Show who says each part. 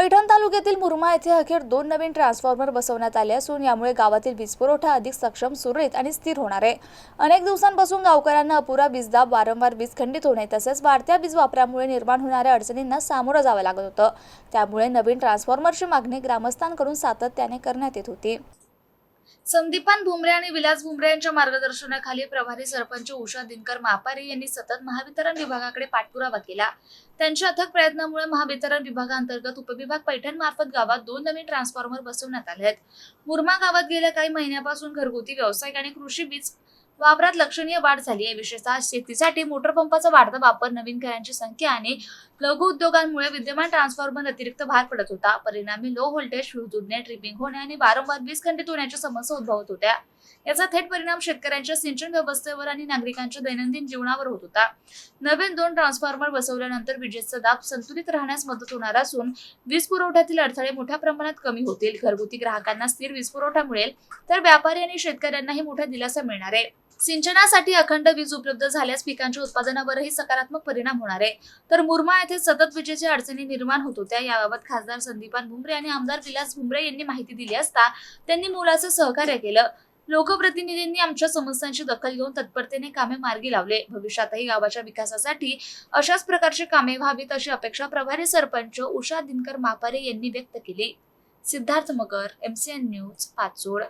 Speaker 1: पैठण तालुक्यातील मुरमा येथे अखेर 2 नवीन ट्रान्सफॉर्मर बसवण्यात आले असून यामुळे गावातील वीजपुरवठा अधिक सक्षम, सुरळीत आणि स्थिर होणार आहे। अनेक दिवसांपासून गावकऱ्यांना अपुरा वीजदाब, वारंवार वीज खंडित होणे तसेच वाढत्या वीज वापरामुळे निर्माण होणाऱ्या अडचणींना सामोरं जावं लागत होतं। त्यामुळे नवीन ट्रान्सफॉर्मरची मागणी ग्रामस्थांकडून सातत्याने करण्यात येत होती। संदीपान भुमरे आणि विलास भुमरे यांच्या मार्गदर्शनाखाली प्रभारी सरपंच उषा दिनकर मापारे यांनी सतत महावितरण विभागाकडे पाठपुरावा केला। त्यांच्या अथक प्रयत्नामुळे महावितरण विभागांतर्गत उपविभाग पैठण मार्फत गावात 2 नवीन ट्रान्सफॉर्मर बसवण्यात आले आहेत। मुरमा गावात गेल्या काही महिन्यापासून घरगुती, व्यावसायिक आणि कृषी वीज वापरात लक्षणीय वाढ झाली आहे। विशेषतः शेतीसाठी मोटर पंपाचा वाढता वापर, नवीन घरांची संख्या आणि लघु उद्योगांमुळे विद्यमान ट्रान्सफॉर्मर अतिरिक्त भार पडत होता। परिणामी लो व्होल्टेज फ्यूज उडणे, ट्रिपिंग होणे आणि वारंवार वीज खंडित होण्याच्या समस्या उद्भवत होत्या। याचा थेट परिणाम शेतकऱ्यांच्या सिंचन व्यवस्थेवर आणि नागरिकांच्या दैनंदिन जीवनावर होत होता। नवीन 2 ट्रान्सफॉर्मर बसवल्यानंतर विजेचा दाब संतुलित राहण्यास मदत होणार असून वीज पुरवठ्यातील अडथळे मोठ्या प्रमाणात कमी होतील। घरगुती ग्राहकांना स्थिर वीज पुरवठा मिळेल तर व्यापारी आणि शेतकऱ्यांनाही मोठा दिलासा मिळणार आहे। सिंचनासाठी अखंड वीज उपलब्ध झाल्यास पिकांच्या उत्पादनावरही सकारात्मक परिणाम होणार आहे। तर मुरमा येथे सतत विजेच्या अडचणी निर्माण होत होत्या। याबाबत खासदार संदीपान भुमरे आणि आमदार विलास भुमरे यांनी माहिती दिली असता त्यांनी मोलाचं सहकार्य केलं। लोकप्रतिनिधींनी आमच्या समस्यांची दखल घेऊन तत्परतेने कामे मार्गी लावले। भविष्यातही गावाच्या विकासासाठी अशाच प्रकारची कामे व्हावीत अशी अपेक्षा प्रभारी सरपंच उषा दिनकर मापारे यांनी व्यक्त केली। सिद्धार्थ मगर, MCN न्यूज, पाचोड।